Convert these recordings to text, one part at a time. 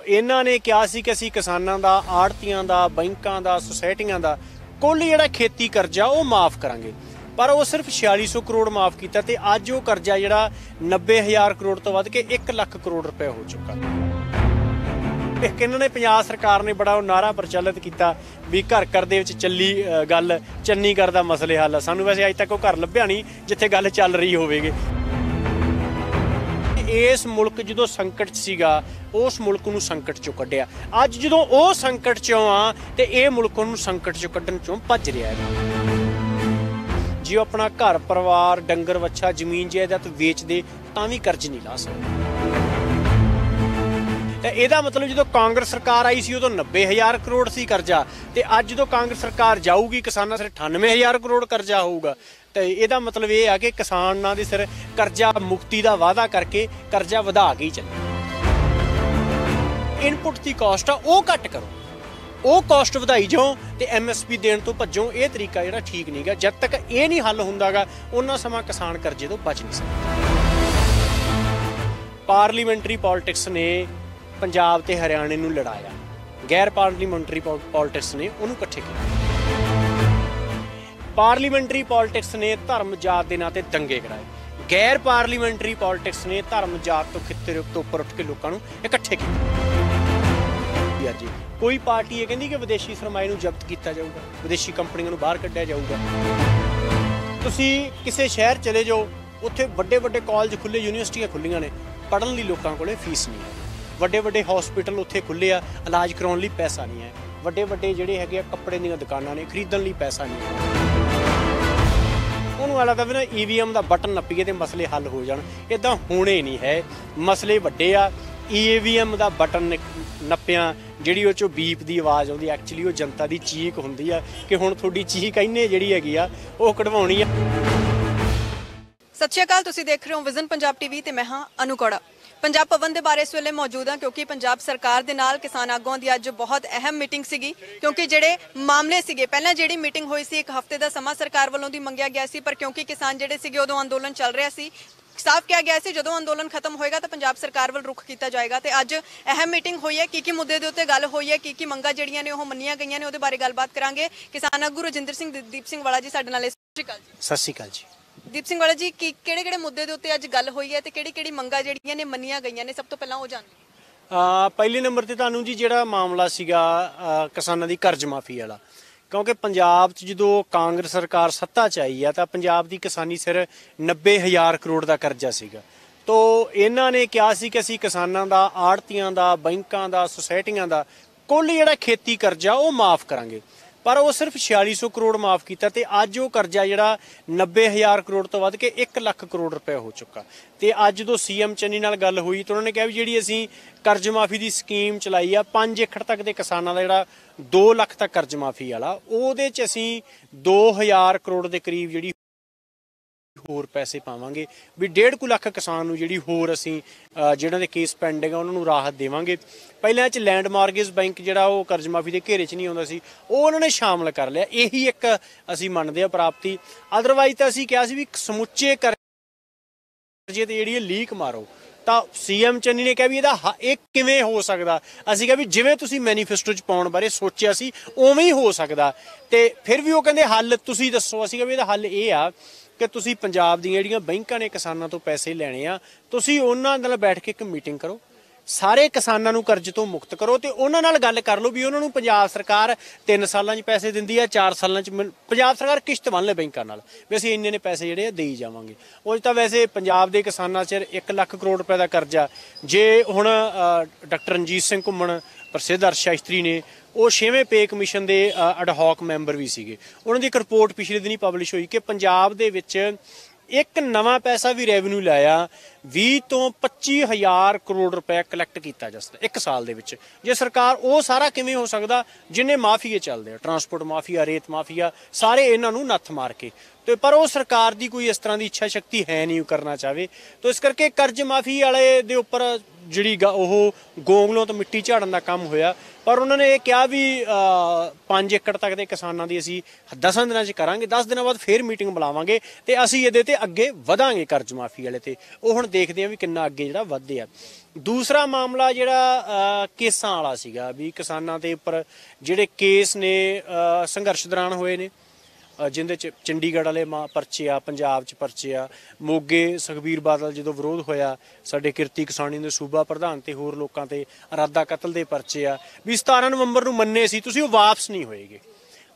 ਇਹਨਾਂ ਨੇ ਕਿਹਾ ਸੀ ਕਿ ਅਸੀਂ ਕਿਸਾਨਾਂ ਦਾ, ਆੜਤੀਆਂ ਦਾ, ਬੈਂਕਾਂ ਦਾ, ਸੁਸਾਇਟੀਆਂ ਦਾ ਕੁੱਲ ਜਿਹੜਾ ਖੇਤੀ ਕਰਜ਼ਾ ਉਹ ਮਾफ़ ਕਰਾਂਗੇ, पर वो सिर्फ 4600 करोड़ माफ़ किया। तो अज वो करजा जिहड़ा 90,000 करोड़ तो वध के 1 लाख करोड़ रुपए हो चुका। इन्होंने पंजाब सरकार ने बड़ा नारा प्रचलित किया भी घर घर दे विच चली गल चन्नीगढ़ दा मसले हल। सानू वैसे अज तक वो घर लभ्या नहीं जिथे गल चल रही होवेगी। इस मुल्क जो संकट सीगा उस मुल्क नूं संकट चों कढिया। अज जो वो संकट चों आ ते ये मुल्क नूं संकट चों कढण चों भज रहा है। जो अपना घर परिवार डंगर वच्छा जमीन जायदाद वेच दे तां भी कर्ज नहीं ला सकदा। ਇਹਦਾ मतलब जो कांग्रेस सरकार आई सी उदों 90,000 करोड़ सी करजा ते अज जो कांग्रेस सरकार जाऊगी किसानां सिर 98,000 करोड़ करजा होऊगा। तो ਇਹਦਾ मतलब ये है कि किसानां दे सिर करजा मुक्ति का वादा करके करजा वधा के ही चले। इनपुट की कॉस्ट आ वो घट करो, वो कॉस्ट वधाई जाओ तो MSP देण तो भज्जो। ये तरीका जिहड़ा ठीक नहीं गा। जब तक ये नहीं हल हुंदा गा उन्ना समा किसान करजे तो बच नहीं सकदा। पार्लीमेंटरी पॉलिटिक्स ने पंजाब ते हरियाणे नूं लड़ाया, गैर पार्लीमेंटरी पॉलिटिक्स ने उन्होंने इकट्ठे किया। पार्लीमेंटरी पॉलिटिक्स ने धर्म जात के नाते दंगे कराए, गैर पार्लीमेंटरी पॉलिटिक्स ने धर्म जात तो खिते तो उपर उठ के लोगों को इकट्ठे किया। जी कोई पार्टी ये कहती कि विदेशी सरमाए नूं जब्त किया जाऊगा, विदेशी कंपनियों नूं बाहर कढ़िया जाऊगा। तुसीं किसी शहर चले जाओ, उत्थे वड्डे वड्डे कॉलेज खुले, यूनीवर्सिटियां खुलियां ने, पढ़न लई लोकां कोले फीस नहीं है। ਵੱਡੇ ਵੱਡੇ हॉस्पिटल उत्थे खुले आ, इलाज कराउण लई पैसा नहीं है। ਵੱਡੇ ਵੱਡੇ ਜਿਹੜੇ ਹੈਗੇ ਕੱਪੜੇ ਦੀਆਂ ਦੁਕਾਨਾਂ ਨੇ, ਖਰੀਦਣ ਲਈ ਪੈਸਾ ਨਹੀਂ ਹੈ। ਉਹਨੂੰ ਲੱਗਦਾ ਵੀ ਨਾ EVM ਦਾ ਬਟਨ ਨੱਪੀਏ ਤੇ ਮਸਲੇ ਹੱਲ ਹੋ ਜਾਣ। ਇਦਾਂ ਹੋਣੇ ਨਹੀਂ ਹੈ। ਮਸਲੇ ਵੱਡੇ ਆ। EVM ਦਾ ਬਟਨ ਨੱਪਿਆ ਜਿਹੜੀ ਉਹ ਚੋਂ ਬੀਪ ਦੀ ਆਵਾਜ਼ ਆਉਂਦੀ, ਐਕਚੁਅਲੀ ਉਹ ਜਨਤਾ ਦੀ ਚੀਕ ਹੁੰਦੀ ਆ ਕਿ ਹੁਣ ਤੁਹਾਡੀ ਚੀਕ ਇੰਨੇ ਜਿਹੜੀ ਹੈਗੀ ਆ ਉਹ ਕਢਵਾਉਣੀ ਆ। ਸਤਿ ਸ਼੍ਰੀ ਅਕਾਲ, ਤੁਸੀਂ ਦੇਖ ਰਹੇ ਹੋ ਵਿਜ਼ਨ ਪੰਜਾਬ TV ਤੇ ਮੈਂ ਹਾਂ ਅਨੂ ਕੋੜਾ। पंजाब भवन के बारे इस वेले मौजूद हाँ क्योंकि पंजाब सरकार के नाल किसान आगुआं की अज बहुत अहम मीटिंग सीगी। क्योंकि जिहड़े मामले सीगे पहलां जिहड़ी मीटिंग हुई सी 1 हफ्ते का समा सरकार वालों दी मंगिया गया सी, पर क्योंकि किसान जिहड़े सीगे उदों अंदोलन चल रहा सी, साफ कहा गया सी जदों अंदोलन खत्म होएगा तो पंजाब सरकार वाल रुख किया जाएगा। तो अज अहम मीटिंग हुई है, की मुद्दे के उत्ते गल हुई है, की मंगां जिहड़ियां ने ओह मन्नियां गईयां ने, उहदे बारे गलबात करांगे। किसान आगू रजिंदर सिंह दीप सिंह वाला जी साडे नाल। सत श्री अकाल जी। दीप सिंह वाला जी, किहड़े मुद्दे दे उत्ते अज गल हुई है ते किहड़ी मंगां जिहड़ियां ने मन्नियां गईयां ने, सब तो पहलां ओह जाण लईए। पहले नंबर ते तुहानूं जी जिहड़ा मामला सीगा किसानां दी कर्ज माफी वाला, क्योंकि पंजाब च जो कांग्रेस सरकार सत्ता च आई है तो पंजाब की किसानी सिर 90,000 करोड़ का करजा सीगा। तो इन्हां ने कहा सी कि असीं किसानां दा, आड़तियां दा, बैंकां दा, सुसाइटियां दा कुल जिहड़ा खेती करजा वो माफ़ करांगे, पर वो सिर्फ 4600 करोड़ माफ़ किया। तो अज वो करजा जिहड़ा 90,000 करोड़ तो वध के 1 लाख करोड़ रुपए हो चुका। तो अज जो CM चन्नी नाल गल हुई तो उन्होंने कहा भी जिहड़ी असीं कर्ज माफ़ी की स्कीम चलाई आ 5 एकड़ तक के किसानां दा जिहड़ा 2 लाख तक कर्ज माफ़ी वाला, ਉਹਦੇ 'ਚ ਅਸੀਂ 2,000 करोड़ के करीब जिहड़ी होर पैसे पावांगे भी 1.5 लाख किसान नूं जिहड़ी होर असीं जिहड़ां दे केस पेंडिंग आ उन्हां नूं राहत देवांगे। ਪਹਿਲਾਂ 'ਚ लैंड मार्गेज बैंक ਜਿਹੜਾ ਉਹ कर्ज माफी ਦੇ ਘੇਰੇ 'ਚ ਨਹੀਂ ਆਉਂਦਾ ਸੀ, ਉਹ ਉਹਨਾਂ ਨੇ ਸ਼ਾਮਲ ਕਰ ਲਿਆ। ਇਹੀ ਇੱਕ ਅਸੀਂ ਮੰਨਦੇ ਆ ਪ੍ਰਾਪਤੀ। ਅਦਰਵਾਈਜ਼ ਤਾਂ ਅਸੀਂ ਕਿਹਾ ਸੀ ਵੀ ਸਮੁੱਚੇ ਕਰਜ਼ੇ ਤੇ ਜਿਹੜੀ ਲੀਕ ਮਾਰੋ। ਤਾਂ CM ਚੰਨੀ ਨੇ ਕਿਹਾ ਵੀ ਇਹਦਾ ਇਹ ਕਿਵੇਂ ਹੋ ਸਕਦਾ। ਅਸੀਂ ਕਿਹਾ ਵੀ ਜਿਵੇਂ ਤੁਸੀਂ ਮੈਨੀਫੈਸਟੋ 'ਚ ਪਾਉਣ ਬਾਰੇ ਸੋਚਿਆ ਸੀ ਉਵੇਂ ਹੀ ਹੋ ਸਕਦਾ। ਤੇ ਫਿਰ ਵੀ ਉਹ ਕਹਿੰਦੇ ਹੱਲ ਤੁਸੀਂ ਦੱਸੋ। ਅਸੀਂ ਕਿਹਾ ਵੀ ਇਹਦਾ ਹੱਲ ਇਹ ਆ कि तुसी पंजाब दी जिहड़ियां बैंकां ने किसानां तो पैसे लैणे आ, तुसी उन्हां नाल बैठ के एक मीटिंग करो, सारे किसानां नूं कर्ज तो मुक्त करो ते उन्हां नाल गल कर लो भी उन्हां नूं पंजाब सरकार 3 सालां 'च पैसे दिंदी है, 4 सालां 'च पंजाब सरकार किश्त बन ले बैंकां नाल भी असीं इन्ने ने पैसे जिहड़े देई जावांगे। उह तां वैसे पंजाब दे किसानां 'ਚ 1 ਲੱਖ करोड़ रुपए दा कर्जा जे हुण डॉक्टर रणजीत सिंह घुम्मण प्रसिद्ध अर्थशास्त्री ने ਉਹ 6ਵੇਂ पे कमीशन ਦੇ ਅਡਹੌਕ ਮੈਂਬਰ ਵੀ ਸੀਗੇ। ਉਹਨਾਂ ਦੀ ਇੱਕ ਰਿਪੋਰਟ ਪਿਛਲੇ ਦਿਨੀ ਪਬਲਿਸ਼ ਹੋਈ ਕਿ ਪੰਜਾਬ ਦੇ ਵਿੱਚ ਇੱਕ ਨਵਾਂ ਪੈਸਾ ਵੀ ਰੈਵਨਿਊ ਲਾਇਆ 20 ਤੋਂ 25,000 ਕਰੋੜ ਰੁਪਏ ਕਲੈਕਟ ਕੀਤਾ ਜਾ ਸਕਦਾ 1 ਸਾਲ ਦੇ ਵਿੱਚ। ਜੇ ਸਰਕਾਰ ਉਹ ਸਾਰਾ ਕਿਵੇਂ ਹੋ ਸਕਦਾ ਜਿੰਨੇ ਮਾਫੀਏ ਚੱਲਦੇ ਆ, ਟਰਾਂਸਪੋਰਟ ਮਾਫੀਆ, ਰੇਤ ਮਾਫੀਆ, ਸਾਰੇ ਇਹਨਾਂ ਨੂੰ ਨੱਥ ਮਾਰ ਕੇ। तो पर वो सरकार की कोई इस तरह की इच्छा शक्ति है नहीं करना चाहे। तो इस करके कर्ज माफी वाले दे उपर जी गोंगलों तो मिट्टी झाड़न का काम होया। पर उन्होंने ये कहा भी 5 एकड़ तक के किसानों की असी 10 दिनों करांगे, 10 दिनों बाद फिर मीटिंग बुलावांगे तो असी ये अगे वधांगे कर्ज माफी वाले ते। वो हुण ਦੇਖਦੇ ਹਾਂ ਵੀ ਕਿੰਨਾ ਅੱਗੇ ਜਿਹੜਾ ਵਧਦੇ ਆ। ਦੂਸਰਾ ਮਾਮਲਾ ਜਿਹੜਾ ਕੇਸਾਂ ਵਾਲਾ ਸੀਗਾ ਵੀ ਕਿਸਾਨਾਂ ਦੇ ਉੱਪਰ ਜਿਹੜੇ ਕੇਸ ਨੇ ਸੰਘਰਸ਼ ਦੌਰਾਨ ਹੋਏ ਨੇ, ਜਿੰਦੇ 'ਚ ਚੰਡੀਗੜ੍ਹ ਵਾਲੇ ਪਰਚੇ ਆ, ਪੰਜਾਬ 'ਚ ਪਰਚੇ ਆ, ਮੋਗੇ ਸੁਖਬੀਰ ਬਾਦਲ ਜਦੋਂ ਵਿਰੋਧ ਹੋਇਆ ਸਾਡੇ ਕਿਰਤੀ ਕਿਸਾਨੀ ਦੇ ਸੂਬਾ ਪ੍ਰਧਾਨ ਤੇ ਹੋਰ ਲੋਕਾਂ ਤੇ ਇਰਾਦਾ ਕਤਲ ਦੇ ਪਰਚੇ ਆ, ਵੀ 17 ਨਵੰਬਰ ਨੂੰ ਮੰਨੇ ਸੀ ਤੁਸੀਂ, ਉਹ ਵਾਪਸ ਨਹੀਂ ਹੋਏਗੇ।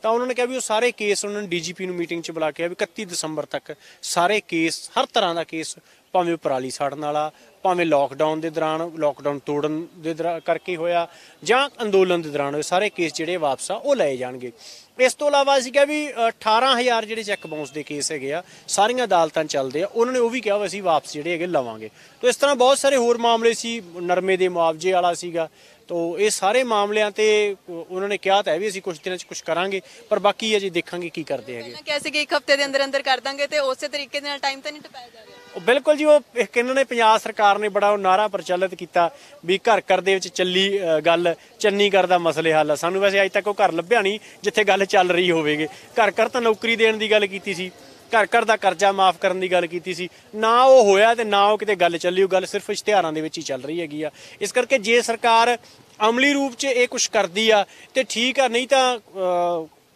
ਤਾਂ ਉਹਨਾਂ ਨੇ ਕਿਹਾ ਵੀ ਉਹ ਸਾਰੇ ਕੇਸ ਉਹਨਾਂ ਨੇ DGP ਨੂੰ ਮੀਟਿੰਗ 'ਚ ਬੁਲਾ ਕੇ ਵੀ 31 ਦਸੰਬਰ ਤੱਕ ਸਾਰੇ ਕੇਸ, ਹਰ ਤਰ੍ਹਾਂ ਦਾ ਕੇਸ, ਭਾਵੇਂ ਪਰਾਲੀ ਸਾੜਨ ਵਾਲਾ, ਭਾਵੇਂ ਲੋਕਡਾਊਨ ਦੇ ਦੌਰਾਨ ਲੋਕਡਾਊਨ ਤੋੜਨ ਦੇ ਕਰਕੇ ਹੋਇਆ ਜਾਂ ਅੰਦੋਲਨ ਦੇ ਦੌਰਾਨ ਹੋਏ, ਸਾਰੇ ਕੇਸ ਜਿਹੜੇ ਵਾਪਸ ਆ ਉਹ ਲਏ ਜਾਣਗੇ। ਇਸ ਤੋਂ ਇਲਾਵਾ ਅਸੀਂ ਕਿਹਾ ਵੀ 18,000 ਜਿਹੜੇ ਚੈੱਕ ਬਾਉਂਸ ਦੇ ਕੇਸ ਹੈਗੇ ਆ, ਸਾਰੀਆਂ ਅਦਾਲਤਾਂ ਚੱਲਦੇ ਆ, ਉਹਨਾਂ ਨੇ ਉਹ ਵੀ ਕਿਹਾ ਵੀ ਅਸੀਂ ਵਾਪਸ ਜਿਹੜੇ ਹੈਗੇ ਲਵਾਂਗੇ। ਤਾਂ ਇਸ ਤਰ੍ਹਾਂ ਬਹੁਤ ਸਾਰੇ ਹੋਰ ਮਾਮਲੇ ਸੀ, ਨਰਮੇ ਦੇ ਮੁਆਵਜ਼ੇ ਵਾਲਾ ਸੀਗਾ। ਤੋ ਇਹ ਸਾਰੇ ਮਾਮਲਿਆਂ ਤੇ ਉਹਨਾਂ ਨੇ ਕਿਹਾ ਤਾਂ ਹੈ ਵੀ ਅਸੀਂ ਕੁਝ ਦਿਨਾਂ 'ਚ ਕੁਝ ਕਰਾਂਗੇ, ਪਰ ਬਾਕੀ ਅਜੇ ਦੇਖਾਂਗੇ ਕੀ ਕਰਦੇ ਹੈਗੇ। ਪਹਿਲਾਂ ਕਿਹਾ ਸੀ ਕਿ 1 ਹਫ਼ਤੇ ਦੇ ਅੰਦਰ ਅੰਦਰ ਕਰ ਦਾਂਗੇ, ਤੇ ਉਸੇ ਤਰੀਕੇ ਦੇ ਨਾਲ ਟਾਈਮ ਤਾਂ ਨਹੀਂ ਟਪਾਇਆ ਜਾ ਰਿਹਾ। ਬਿਲਕੁਲ ਜੀ, ਉਹ ਇਹਨਾਂ ਨੇ ਪੰਜਾਬ ਸਰਕਾਰ ਨੇ ਬੜਾ ਉਹ ਨਾਰਾ ਪ੍ਰਚਲਿਤ ਕੀਤਾ ਵੀ ਘਰ ਘਰ ਦੇ ਵਿੱਚ ਚੱਲੀ ਗੱਲ, ਚੰਨੀ ਕਰਦਾ ਮਸਲੇ ਹੱਲ। ਸਾਨੂੰ ਵੈਸੇ ਅੱਜ ਤੱਕ ਉਹ ਘਰ ਲੱਭਿਆ ਨਹੀਂ ਜਿੱਥੇ ਗੱਲ ਚੱਲ ਰਹੀ ਹੋਵੇਗੀ। ਘਰ ਘਰ ਤਾਂ ਨੌਕਰੀ ਦੇਣ ਦੀ ਗੱਲ ਕੀਤੀ ਸੀ, ਘਰ ਘਰ ਦਾ ਕਰਜ਼ਾ ਮਾਫ ਕਰਨ ਦੀ ਗੱਲ ਕੀਤੀ ਸੀ, ਨਾ ਉਹ ਹੋਇਆ ਤੇ ਨਾ ਉਹ ਕਿਤੇ ਗੱਲ ਚੱਲੀ। ਉਹ ਗੱਲ ਸਿਰਫ ਇਸ਼ਤਿਹਾਰਾਂ ਦੇ ਵਿੱਚ ਹੀ ਚੱਲ ਰਹੀ ਹੈਗੀ ਆ। ਇਸ ਕਰਕੇ ਜੇ ਸਰਕਾਰ ਅਮਲੀ ਰੂਪ 'ਚ ਇਹ ਕੁਛ ਕਰਦੀ ਆ ਤੇ ਠੀਕ ਆ, ਨਹੀਂ ਤਾਂ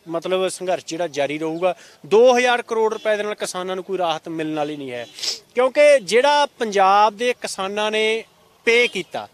ਮਤਲਬ ਸੰਘਰਸ਼ ਜਿਹੜਾ ਜਾਰੀ ਰਹੂਗਾ। 2000 ਕਰੋੜ ਰੁਪਏ ਦੇ ਨਾਲ ਕਿਸਾਨਾਂ ਨੂੰ ਕੋਈ ਰਾਹਤ ਮਿਲਣ ਵਾਲੀ ਨਹੀਂ ਹੈ, ਕਿਉਂਕਿ ਜਿਹੜਾ ਪੰਜਾਬ ਦੇ ਕਿਸਾਨਾਂ ਨੇ ਪੇ ਕੀਤਾ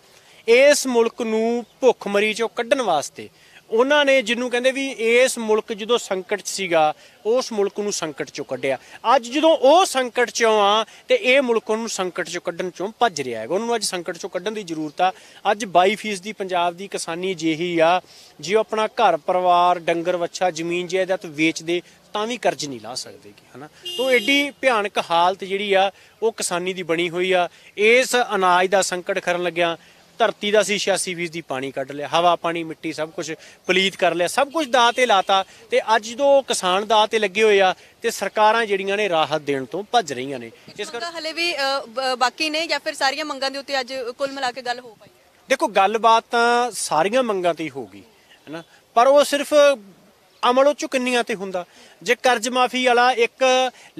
ਇਸ ਮੁਲਕ ਨੂੰ ਭੁੱਖਮਰੀ 'ਚੋਂ ਕੱਢਣ ਵਾਸਤੇ, ਉਹਨਾਂ ਨੇ ਜਿਹਨੂੰ ਕਹਿੰਦੇ ਵੀ ਇਸ ਮੁਲਕ ਜਦੋਂ ਸੰਕਟ 'ਚ ਸੀਗਾ ਉਸ ਮੁਲਕ ਨੂੰ ਸੰਕਟ 'ਚੋਂ ਕੱਢਿਆ। ਅੱਜ ਜਦੋਂ ਉਹ ਸੰਕਟ 'ਚੋਂ ਆ ਤੇ ਇਹ ਮੁਲਕ ਉਹਨੂੰ ਸੰਕਟ 'ਚੋਂ ਕੱਢਣ 'ਚੋਂ ਭੱਜ ਰਿਹਾ ਹੈਗਾ, ਉਹਨੂੰ ਅੱਜ ਸੰਕਟ 'ਚੋਂ ਕੱਢਣ ਦੀ ਜ਼ਰੂਰਤ ਆ। ਅੱਜ 22% ਦੀ ਪੰਜਾਬ ਦੀ ਕਿਸਾਨੀ ਜਿਹੀ ਆ, ਜੇ ਉਹ ਆਪਣਾ ਘਰ ਪਰਿਵਾਰ, ਡੰਗਰ ਵੱਛਾ, ਜ਼ਮੀਨ ਜਾਇਦਾਦ ਵੇਚਦੇ ਤਾਂ ਵੀ ਕਰਜ਼ ਨਹੀਂ ਲਾ ਸਕਦੇਗੀ, ਹੈ ਨਾ। ਤਾਂ ਐਡੀ ਭਿਆਨਕ ਹਾਲਤ ਜਿਹੜੀ ਆ ਉਹ ਕਿਸਾਨੀ ਦੀ ਬਣੀ ਹੋਈ ਆ। ਇਸ ਅਨਾਜ ਦਾ ਸੰਕਟ ਖਰਨ ਲੱਗਿਆ ਧਰਤੀ ਦਾ ਸੀ 86% ਪਾਣੀ ਕੱਢ ਲਿਆ, ਹਵਾ ਪਾਣੀ ਮਿੱਟੀ ਸਭ ਕੁਝ ਪਲੀਤ ਕਰ ਲਿਆ, ਸਭ ਕੁਝ ਦਾਅ ਤੇ ਲਾਤਾ। ਤੇ ਅੱਜ ਜਦੋਂ ਕਿਸਾਨ ਦਾਅ ਤੇ ਲੱਗੇ ਹੋਏ ਆ ਤੇ ਸਰਕਾਰਾਂ ਜਿਹੜੀਆਂ ਨੇ ਰਾਹਤ ਦੇਣ ਤੋਂ ਭੱਜ ਰਹੀਆਂ ਨੇ। ਇਸ ਕਰਕੇ ਹਲੇ ਵੀ ਬਾਕੀ ਨੇ ਜਾਂ ਫਿਰ ਸਾਰੀਆਂ ਮੰਗਾਂ ਦੇ ਉੱਤੇ ਅੱਜ ਕੁੱਲ ਮਿਲਾ ਕੇ ਗੱਲ ਹੋ ਪਾਈ? ਦੇਖੋ, ਗੱਲਬਾਤ ਤਾਂ ਸਾਰੀਆਂ ਮੰਗਾਂ ਤੇ ਹੀ ਹੋਊਗੀ, ਹੈ ਨਾ, ਪਰ ਉਹ ਸਿਰਫ ਅਮਲ ਉਹ 'ਚੋਂ ਕਿੰਨੀਆਂ ਤੇ ਹੁੰਦਾ। ਜੇ ਕਰਜ਼ ਮਾਫੀ ਵਾਲਾ 1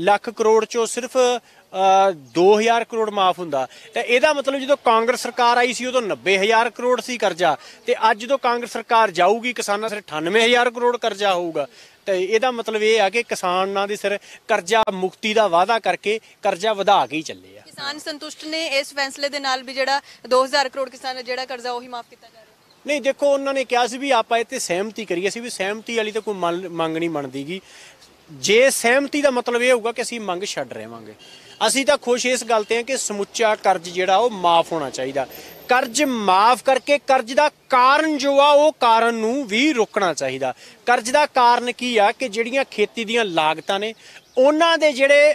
ਲੱਖ ਕਰੋੜ 'ਚੋਂ ਸਿਰਫ 2000 ਕਰੋੜ ਮਾਫ ਹੁੰਦਾ ਤਾਂ ਇਹਦਾ ਮਤਲਬ ਜਦੋਂ ਕਾਂਗਰਸ ਸਰਕਾਰ ਆਈ ਸੀ ਉਦੋਂ 90,000 ਕਰੋੜ ਸੀ ਕਰਜ਼ਾ, ਤੇ ਅੱਜ ਜਦੋਂ ਕਾਂਗਰਸ ਸਰਕਾਰ ਜਾਊਗੀ ਕਿਸਾਨਾਂ ਸਿਰ 98,000 ਕਰੋੜ ਕਰਜ਼ਾ ਹੋਊਗਾ। ਤੇ ਇਹਦਾ ਮਤਲਬ ਇਹ ਆ ਕਿ ਕਿਸਾਨਾਂ ਦੇ ਸਿਰ ਕਰਜ਼ਾ ਮੁਕਤੀ ਦਾ ਵਾਅਦਾ ਕਰਕੇ ਕਰਜ਼ਾ ਵਧਾ ਕੇ ਹੀ ਚੱਲੇ ਆ। ਕਿਸਾਨ ਸੰਤੁਸ਼ਟ ਨੇ ਇਸ ਫੈਸਲੇ ਦੇ ਨਾਲ ਵੀ ਜਿਹੜਾ 2000 ਕਰੋੜ ਕਿਸਾਨ ਜਿਹੜਾ ਕਰਜ਼ਾ ਉਹੀ ਮਾਫ ਕੀਤਾ ਜਾ ਰਿਹਾ? ਨਹੀਂ, ਦੇਖੋ, ਉਹਨਾਂ ਨੇ ਕਿਹਾ ਸੀ ਵੀ ਆਪਾਂ ਇਹ ਤੇ ਸਹਿਮਤੀ ਕਰੀਏ, ਅਸੀਂ ਵੀ ਸਹਿਮਤੀ ਵਾਲੀ ਤਾਂ ਕੋਈ ਮੰਗ ਨਹੀਂ ਬਣਦੀਗੀ। ਜੇ ਸਹਿਮਤੀ ਦਾ ਮਤਲਬ ਇਹ ਹੋਊਗਾ ਕਿ ਅਸੀਂ ਮੰਗ ਛੱਡ ਰਹਾਂਗੇ, ਅਸੀਂ ਤਾਂ ਖੁਸ਼ ਇਸ ਗੱਲ ਤੇ ਹਾਂ ਕਿ ਸਮੁੱਚਾ ਕਰਜ਼ ਜਿਹੜਾ ਉਹ ਮਾਫ ਹੋਣਾ ਚਾਹੀਦਾ। ਕਰਜ਼ ਮਾਫ ਕਰਕੇ ਕਰਜ਼ ਦਾ ਕਾਰਨ ਜੋ ਆ ਉਹ ਕਾਰਨ ਨੂੰ ਵੀ ਰੋਕਣਾ ਚਾਹੀਦਾ। ਕਰਜ਼ ਦਾ ਕਾਰਨ ਕੀ ਆ ਕਿ ਜਿਹੜੀਆਂ ਖੇਤੀ ਦੀਆਂ ਲਾਗਤਾਂ ਨੇ ਉਹਨਾਂ ਦੇ ਜਿਹੜੇ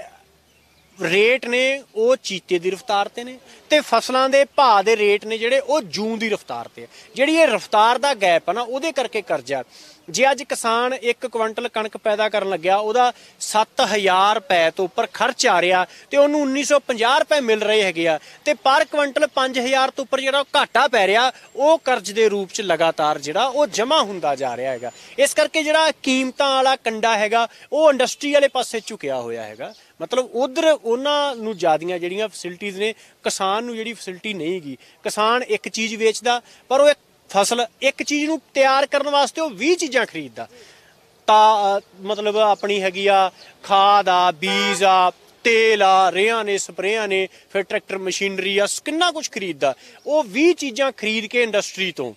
ਰੇਟ ਨੇ ਉਹ ਚੀਤੇ ਦੀ ਰਫ਼ਤਾਰ ਤੇ ਨੇ, ਤੇ ਫਸਲਾਂ ਦੇ ਭਾਅ ਦੇ ਰੇਟ ਨੇ ਜਿਹੜੇ ਉਹ ਜੂਨ ਦੀ ਰਫ਼ਤਾਰ ਤੇ ਆ। ਜਿਹੜੀ ਇਹ ਰਫ਼ਤਾਰ ਦਾ ਗੈਪ ਆ ਨਾ ਉਹਦੇ ਕਰਕੇ ਕਰਜ਼ਾ। ਜੇ ਅੱਜ ਕਿਸਾਨ 1 ਕੁਇੰਟਲ ਕਣਕ ਪੈਦਾ ਕਰਨ ਲੱਗਿਆ, ਉਹਦਾ 7000 ਰੁਪਏ ਤੋਂ ਉੱਪਰ ਖਰਚ ਆ ਰਿਹਾ ਤੇ ਉਹਨੂੰ 1950 ਰੁਪਏ ਮਿਲ ਰਹੇ ਹੈਗੇ ਆ, ਤੇ ਪਰ ਕੁਇੰਟਲ 5000 ਤੋਂ ਉੱਪਰ ਜਿਹੜਾ ਘਾਟਾ ਪੈ ਰਿਹਾ ਉਹ ਕਰਜ਼ ਦੇ ਰੂਪ 'ਚ ਲਗਾਤਾਰ ਜਿਹੜਾ ਉਹ ਜਮ੍ਹਾਂ ਹੁੰਦਾ ਜਾ ਰਿਹਾ ਹੈਗਾ। ਇਸ ਕਰਕੇ ਜਿਹੜਾ ਕੀਮਤਾਂ ਵਾਲਾ ਕੰਡਾ ਹੈਗਾ ਉਹ ਇੰਡਸਟਰੀ ਵਾਲੇ ਪਾਸੇ ਝੁਕਿਆ ਹੋਇਆ ਹੈਗਾ। ਮਤਲਬ ਉਧਰ ਉਹਨਾਂ ਨੂੰ ਜ਼ਿਆਦੀਆਂ ਜਿਹੜੀਆਂ ਫੈਸਿਲਿਟੀਜ਼ ਨੇ, ਕਿਸਾਨ ਨੂੰ ਜਿਹੜੀ ਫੈਸਿਲਿਟੀ ਨਹੀਂ ਗੀ। ਕਿਸਾਨ ਇੱਕ ਚੀਜ਼ ਵੇਚਦਾ ਪਰ ਉਹ ਫਸਲ ਇੱਕ ਚੀਜ਼ ਨੂੰ ਤਿਆਰ ਕਰਨ ਵਾਸਤੇ ਉਹ 20 ਚੀਜ਼ਾਂ ਖਰੀਦਦਾ। ਤਾਂ ਮਤਲਬ ਆਪਣੀ ਹੈਗੀ ਆ ਖਾਦ ਆ, ਬੀਜ ਆ, ਤੇਲ ਆ, ਰੇਹਾਂ ਨੇ, ਸਪਰੇਆਂ ਨੇ, ਫਿਰ ਟਰੈਕਟਰ ਮਸ਼ੀਨਰੀ ਆ, ਕਿੰਨਾ ਕੁਝ ਖਰੀਦਦਾ। ਉਹ 20 ਚੀਜ਼ਾਂ ਖਰੀਦ ਕੇ ਇੰਡਸਟਰੀ ਤੋਂ,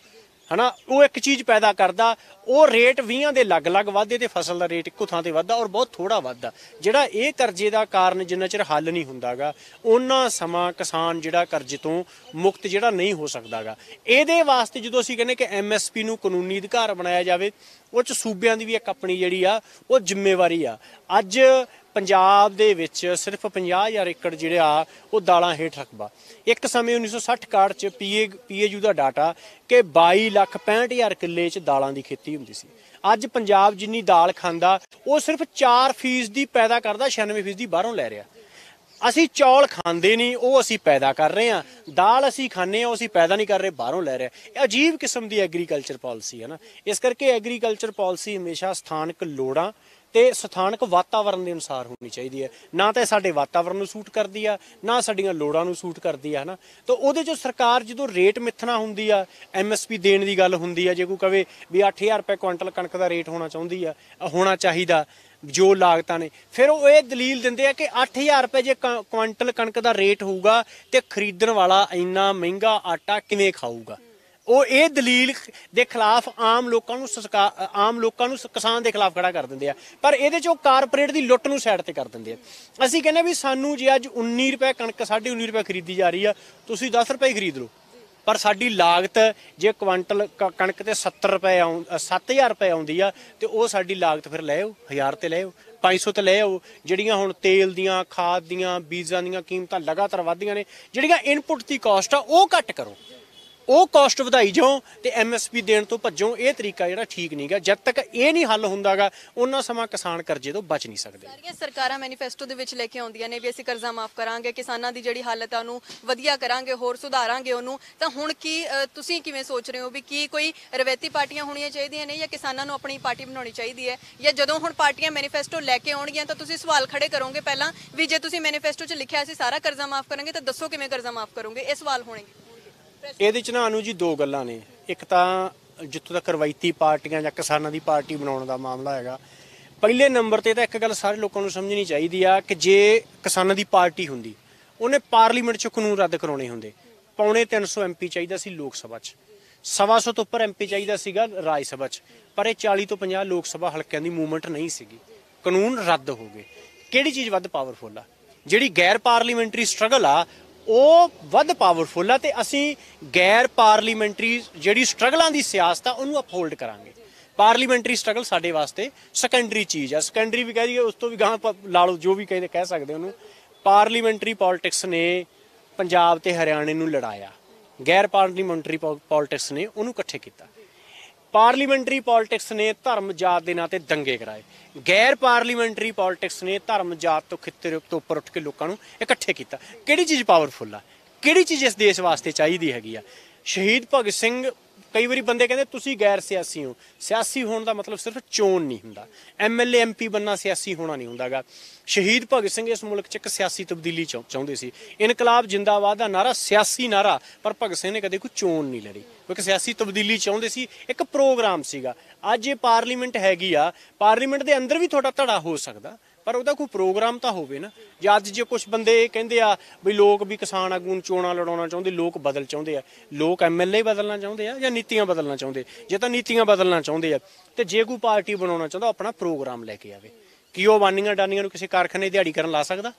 ਹਨਾ, ਉਹ ਇੱਕ ਚੀਜ਼ ਪੈਦਾ ਕਰਦਾ। ਉਹ ਰੇਟ 20 ਦੇ ਅਲੱਗ-ਅਲੱਗ ਵੱਧਦੇ ਤੇ ਫਸਲ ਦਾ ਰੇਟ ਇੱਕੋ ਥਾਂ ਤੇ ਵੱਧਦਾ ਔਰ ਬਹੁਤ ਥੋੜਾ ਵੱਧਦਾ। ਜਿਹੜਾ ਇਹ ਕਰਜ਼ੇ ਦਾ ਕਾਰਨ ਜਿੰਨਾ ਚਿਰ ਹੱਲ ਨਹੀਂ ਹੁੰਦਾਗਾ ਉਹਨਾਂ ਸਮਾਂ ਕਿਸਾਨ ਜਿਹੜਾ ਕਰਜ਼ੇ ਤੋਂ ਮੁਕਤ ਜਿਹੜਾ ਨਹੀਂ ਹੋ ਸਕਦਾਗਾ। ਇਹਦੇ ਵਾਸਤੇ ਜਦੋਂ ਅਸੀਂ ਕਹਿੰਦੇ ਕਿ MSP ਨੂੰ ਕਾਨੂੰਨੀ ਅਧਿਕਾਰ ਬਣਾਇਆ ਜਾਵੇ, ਉਹ 'ਚ ਸੂਬਿਆਂ ਦੀ ਵੀ ਇੱਕ ਆਪਣੀ ਜਿਹੜੀ ਆ ਉਹ ਜ਼ਿੰਮੇਵਾਰੀ ਆ। ਅੱਜ ਪੰਜਾਬ ਦੇ ਵਿੱਚ ਸਿਰਫ 50,000 ਏਕੜ ਜਿਹੜਾ ਉਹ ਦਾਲਾਂ ਹੇਠ ਰਕਬਾ। ਇੱਕ ਸਮੇਂ 1960-61 ਚ PAU ਦਾ ਡਾਟਾ ਕਿ 22,65,000 ਕਿੱਲੇ 'ਚ ਦਾਲਾਂ ਦੀ ਖੇਤੀ ਹੁੰਦੀ ਸੀ। ਅੱਜ ਪੰਜਾਬ ਜਿੰਨੀ ਦਾਲ ਖਾਂਦਾ ਉਹ ਸਿਰਫ 4% ਦੀ ਪੈਦਾ ਕਰਦਾ, 96% ਦੀ ਬਾਹਰੋਂ ਲੈ ਰਿਹਾ। ਅਸੀਂ ਚੌਲ ਖਾਂਦੇ ਨਹੀਂ, ਉਹ ਅਸੀਂ ਪੈਦਾ ਕਰ ਰਹੇ ਹਾਂ। ਦਾਲ ਅਸੀਂ ਖਾਂਦੇ ਹਾਂ, ਉਹ ਅਸੀਂ ਪੈਦਾ ਨਹੀਂ ਕਰ ਰਹੇ, ਬਾਹਰੋਂ ਲੈ ਰਹੇ। ਇਹ ਅਜੀਬ ਕਿਸਮ ਦੀ ਐਗਰੀਕਲਚਰ ਪਾਲਿਸੀ ਹੈ ਨਾ। ਇਸ ਕਰਕੇ ਐਗਰੀਕਲਚਰ ਪਾਲਿਸੀ ਹਮੇਸ਼ਾ ਸਥਾਨਕ ਲੋੜਾਂ ਤੇ ਸਥਾਨਕ ਵਾਤਾਵਰਣ ਦੇ ਅਨੁਸਾਰ ਹੋਣੀ ਚਾਹੀਦੀ ਹੈ। ਨਾ ਤਾਂ ਇਹ ਸਾਡੇ ਵਾਤਾਵਰਣ ਨੂੰ ਸੂਟ ਕਰਦੀ ਆ, ਨਾ ਸਾਡੀਆਂ ਲੋੜਾਂ ਨੂੰ ਸੂਟ ਕਰਦੀ ਆ, ਹੈ ਨਾ। ਤਾਂ ਉਹਦੇ 'ਚੋਂ ਸਰਕਾਰ ਜਦੋਂ ਰੇਟ ਮਿੱਥਣਾ ਹੁੰਦੀ ਆ, MSP ਦੇਣ ਦੀ ਗੱਲ ਹੁੰਦੀ ਆ, ਜੇ ਕੋਈ ਕਵੇ ਵੀ 8000 ਰੁਪਏ ਕੁਇੰਟਲ ਕਣਕ ਦਾ ਰੇਟ ਹੋਣਾ ਹੋਣਾ ਚਾਹੀਦਾ ਜੋ ਲਾਗਤਾਂ ਨੇ, ਫਿਰ ਉਹ ਇਹ ਦਲੀਲ ਦਿੰਦੇ ਆ ਕਿ 8000 ਰੁਪਏ ਜੇ ਕੁਇੰਟਲ ਕਣਕ ਦਾ ਰੇਟ ਹੋਊਗਾ ਤੇ ਖਰੀਦਣ ਵਾਲਾ ਇੰਨਾ ਮਹਿੰਗਾ ਆਟਾ ਕਿਵੇਂ ਖਾਊਗਾ। ਉਹ ਇਹ ਦਲੀਲ ਦੇ ਖਿਲਾਫ ਆਮ ਲੋਕਾਂ ਨੂੰ ਕਿਸਾਨ ਦੇ ਖਿਲਾਫ ਖੜਾ ਕਰ ਦਿੰਦੇ ਆ, ਪਰ ਇਹਦੇ 'ਚ ਉਹ ਕਾਰਪੋਰੇਟ ਦੀ ਲੁੱਟ ਨੂੰ ਸਾਈਡ ਤੇ ਕਰ ਦਿੰਦੇ ਆ। ਅਸੀਂ ਕਹਿੰਦੇ ਵੀ ਸਾਨੂੰ ਜੇ ਅੱਜ 19 ਰੁਪਏ ਕਣਕ 19.5 ਰੁਪਏ ਖਰੀਦੀ ਜਾ ਰਹੀ ਆ, ਤੁਸੀਂ 10 ਰੁਪਏ ਖਰੀਦ ਲਓ, ਪਰ ਸਾਡੀ ਲਾਗਤ ਜੇ ਕੁਇੰਟਲ ਕਣਕ ਤੇ 7000 ਰੁਪਏ ਆਉਂਦੀ ਆ, ਤੇ ਉਹ ਸਾਡੀ ਲਾਗਤ ਫਿਰ ਲੈ ਆਓ 1000 ਤੇ ਲੈ ਆਓ, 500 ਤੇ ਲੈ ਆਓ। ਜਿਹੜੀਆਂ ਹੁਣ ਤੇਲ ਦੀਆਂ, ਖਾਦ ਦੀਆਂ, ਬੀਜਾਂ ਦੀਆਂ ਕੀਮਤਾਂ ਲਗਾਤਾਰ ਵਧਦੀਆਂ ਨੇ, ਜਿਹੜੀਆਂ ਇਨਪੁੱਟ ਦੀ ਕਾਸਟ ਆ ਉਹ ਘੱਟ ਕਰੋ, ਉਹ ਕਾਸਟ ਵਧਾਈ ਜਾਓ ਤੇ MSP ਦੇਣ ਤੋਂ ਭੱਜੋ। ਇਹ ਤਰੀਕਾ ਜਿਹੜਾ ਠੀਕ ਨਹੀਂਗਾ। ਜਦ ਤੱਕ ਇਹ ਨਹੀਂ ਹੱਲ ਹੁੰਦਾਗਾ, ਉਹਨਾਂ ਸਮਾਂ ਕਿਸਾਨ ਕਰਜ਼ੇ ਤੋਂ ਬਚ ਨਹੀਂ ਸਕਦੇ। ਸਾਰੀਆਂ ਸਰਕਾਰਾਂ ਮੈਨੀਫੈਸਟੋ ਦੇ ਵਿੱਚ ਲੈ ਕੇ ਆਉਂਦੀਆਂ ਨੇ ਵੀ ਅਸੀਂ ਕਰਜ਼ਾ ਮਾਫ ਕਰਾਂਗੇ, ਕਿਸਾਨਾਂ ਦੀ ਜਿਹੜੀ ਹਾਲਤ ਆ ਉਹਨੂੰ ਵਧੀਆ ਕਰਾਂਗੇ, ਹੋਰ ਸੁਧਾਰਾਂਗੇ ਉਹਨੂੰ। ਤਾਂ ਹੁਣ ਕੀ ਤੁਸੀਂ ਕਿਵੇਂ ਸੋਚ ਰਹੇ ਹੋ ਵੀ ਕੀ ਕੋਈ ਰਵਾਇਤੀ ਪਾਰਟੀਆਂ ਹੋਣੀਆਂ ਚਾਹੀਦੀਆਂ ਨੇ, ਜਾਂ ਕਿਸਾਨਾਂ ਨੂੰ ਆਪਣੀ ਪਾਰਟੀ ਬਣਾਉਣੀ ਚਾਹੀਦੀ ਹੈ, ਜਾਂ ਜਦੋਂ ਹੁਣ ਪਾਰਟੀਆਂ ਮੈਨੀਫੈਸਟੋ ਲੈ ਕੇ ਆਉਣਗੀਆਂ ਤਾਂ ਤੁਸੀਂ ਸਵਾਲ ਖੜੇ ਕਰੋਗੇ ਪਹਿਲਾਂ ਵੀ ਜੇ ਤੁਸੀਂ ਮੈਨੀਫੈਸਟੋ 'ਚ ਲਿਖਿਆ ਸੀ ਸਾਰਾ ਕਰਜ਼ਾ ਮਾਫ ਕਰਾਂਗੇ ਤਾਂ ਦੱਸੋ ਕਿਵੇਂ ਕਰਜ਼ਾ ਮਾਫ ਕਰੋਗੇ? ਇਹ ਸਵਾਲ ਹੋਣਗੇ। ਇਹਦੇ 'ਚ ਨਾ ਅਨੂ ਜੀ ਦੋ ਗੱਲਾਂ ਨੇ। ਇੱਕ ਤਾਂ ਜਿੱਥੋਂ ਤੱਕ ਰਵਾਇਤੀ ਪਾਰਟੀਆਂ ਜਾਂ ਕਿਸਾਨਾਂ ਦੀ ਪਾਰਟੀ ਬਣਾਉਣ ਦਾ ਮਾਮਲਾ ਹੈਗਾ, ਪਹਿਲੇ ਨੰਬਰ ਤੇ ਤਾਂ ਇੱਕ ਗੱਲ ਸਾਰੇ ਲੋਕਾਂ ਨੂੰ ਸਮਝਣੀ ਚਾਹੀਦੀ ਆ ਕਿ ਜੇ ਕਿਸਾਨਾਂ ਦੀ ਪਾਰਟੀ ਹੁੰਦੀ, ਉਹਨੇ ਪਾਰਲੀਮੈਂਟ 'ਚ ਕਾਨੂੰਨ ਰੱਦ ਕਰਾਉਣੇ ਹੁੰਦੇ। 350 MP ਚਾਹੀਦਾ ਸੀ ਲੋਕ ਸਭਾ 'ਚ, 125 ਤੋਂ ਉੱਪਰ MP ਚਾਹੀਦਾ ਸੀਗਾ ਰਾਜ ਸਭਾ 'ਚ, ਪਰ ਇਹ 40 ਤੋਂ 50 ਲੋਕ ਸਭਾ ਹਲਕਿਆਂ ਦੀ ਮੂਵਮੈਂਟ ਨਹੀਂ ਸੀਗੀ, ਕਾਨੂੰਨ ਰੱਦ ਹੋ ਗਏ। ਕਿਹੜੀ ਚੀਜ਼ ਵੱਧ ਪਾਵਰਫੁਲ ਆ? ਜਿਹੜੀ ਗੈਰ ਪਾਰਲੀਮੈਂਟਰੀ ਸਟਰਗਲ ਆ ਉਹ ਵੱਧ ਪਾਵਰਫੁਲ ਆ, ਤੇ ਅਸੀਂ ਗੈਰ ਪਾਰਲੀਮੈਂਟਰੀ ਜਿਹੜੀ ਸਟਰਗਲਾਂ ਦੀ ਸਿਆਸਤ ਆ ਉਹਨੂੰ ਅਪਹੋਲਡ ਕਰਾਂਗੇ। ਪਾਰਲੀਮੈਂਟਰੀ ਸਟਰਗਲ ਸਾਡੇ ਵਾਸਤੇ ਸੈਕੰਡਰੀ ਚੀਜ਼ ਆ, ਸੈਕੰਡਰੀ ਵੀ ਕਹਿ ਦਈਏ, ਉਸ ਤੋਂ ਵੀ ਗਾਂ ਲਾ ਲਓ, ਜੋ ਵੀ ਕਹਿ ਸਕਦੇ ਉਹਨੂੰ। ਪਾਰਲੀਮੈਂਟਰੀ ਪੋਲਿਟਿਕਸ ਨੇ ਪੰਜਾਬ ਤੇ ਹਰਿਆਣੇ ਨੂੰ ਲੜਾਇਆ, ਗੈਰ ਪਾਰਲੀਮੈਂਟਰੀ ਪੋਲਿਟਿਕਸ ਨੇ ਉਹਨੂੰ ਇਕੱਠੇ ਕੀਤਾ। ਪਾਰਲੀਮੈਂਟਰੀ ਪੋਲਿਟਿਕਸ ਨੇ ਧਰਮ ਜਾਤ ਦੇ ਨਾਂ ਤੇ ਦੰਗੇ ਕਰਾਏ, ਗੈਰ ਪਾਰਲੀਮੈਂਟਰੀ ਪੋਲਿਟਿਕਸ ਨੇ ਧਰਮ ਜਾਤ ਤੋਂ ਖਿੱਤੇ ਤੋਂ ਉੱਪਰ ਉੱਠ ਕੇ ਲੋਕਾਂ ਨੂੰ ਇਕੱਠੇ ਕੀਤਾ। ਕਿਹੜੀ ਚੀਜ਼ ਪਾਵਰਫੁਲ ਆ? ਕਿਹੜੀ ਚੀਜ਼ ਇਸ ਦੇਸ਼ ਵਾਸਤੇ ਚਾਹੀਦੀ ਹੈਗੀ ਆ? ਸ਼ਹੀਦ ਭਗਤ ਸਿੰਘ, ਕਈ ਵਾਰੀ ਬੰਦੇ ਕਹਿੰਦੇ ਤੁਸੀਂ ਗੈਰ ਸਿਆਸੀ ਹੋ। ਸਿਆਸੀ ਹੋਣ ਦਾ ਮਤਲਬ ਸਿਰਫ ਚੋਣ ਨਹੀਂ ਹੁੰਦਾ, MLA MP ਬਣਨਾ ਸਿਆਸੀ ਹੋਣਾ ਨਹੀਂ ਹੁੰਦਾਗਾ। ਸ਼ਹੀਦ ਭਗਤ ਸਿੰਘ ਇਸ ਮੁਲਕ 'ਚ ਇੱਕ ਸਿਆਸੀ ਤਬਦੀਲੀ ਚਾਹੁੰਦੇ ਸੀ। ਇਨਕਲਾਬ ਜਿੰਦਾਬਾਦ ਦਾ ਨਾਰਾ ਸਿਆਸੀ ਨਾਰਾ, ਪਰ ਭਗਤ ਸਿੰਘ ਨੇ ਕਦੇ ਕੋਈ ਚੋਣ ਨਹੀਂ ਲੜੀ, ਉਹ ਇੱਕ ਸਿਆਸੀ ਤਬਦੀਲੀ ਚਾਹੁੰਦੇ ਸੀ, ਇੱਕ ਪ੍ਰੋਗਰਾਮ ਸੀਗਾ। ਅੱਜ ਇਹ ਪਾਰਲੀਮੈਂਟ ਹੈਗੀ ਆ, ਪਾਰਲੀਮੈਂਟ ਦੇ ਅੰਦਰ ਵੀ ਤੁਹਾਡਾ ਧੜਾ ਹੋ ਸਕਦਾ, ਪਰ ਉਹਦਾ ਕੋਈ ਪ੍ਰੋਗਰਾਮ ਤਾਂ ਹੋਵੇ ਨਾ। ਜਾਂ ਅੱਜ ਜੇ ਕੁਝ ਬੰਦੇ ਕਹਿੰਦੇ ਆ ਵੀ ਲੋਕ ਵੀ ਕਿਸਾਨ ਆਗੂ ਨੂੰ ਚੋਣਾਂ ਲੜਾਉਣਾ ਚਾਹੁੰਦੇ, ਲੋਕ ਬਦਲ ਚਾਹੁੰਦੇ ਆ, ਲੋਕ MLA ਬਦਲਣਾ ਚਾਹੁੰਦੇ ਆ ਜਾਂ ਨੀਤੀਆਂ ਬਦਲਣਾ ਚਾਹੁੰਦੇ? ਜੇ ਤਾਂ ਨੀਤੀਆਂ ਬਦਲਣਾ ਚਾਹੁੰਦੇ ਆ ਤੇ ਜੇ ਕੋਈ ਪਾਰਟੀ ਬਣਾਉਣਾ ਚਾਹੁੰਦਾ ਆਪਣਾ ਪ੍ਰੋਗਰਾਮ ਲੈ ਕੇ ਆਵੇ। ਕੀ ਉਹ ਬਾਨੀਆਂ ਡਾਨੀਆਂ ਨੂੰ ਕਿਸੇ ਕਾਰਖਾਨੇ ਦਿਹਾੜੀ ਕਰਨ ਲਾ ਸਕਦਾ?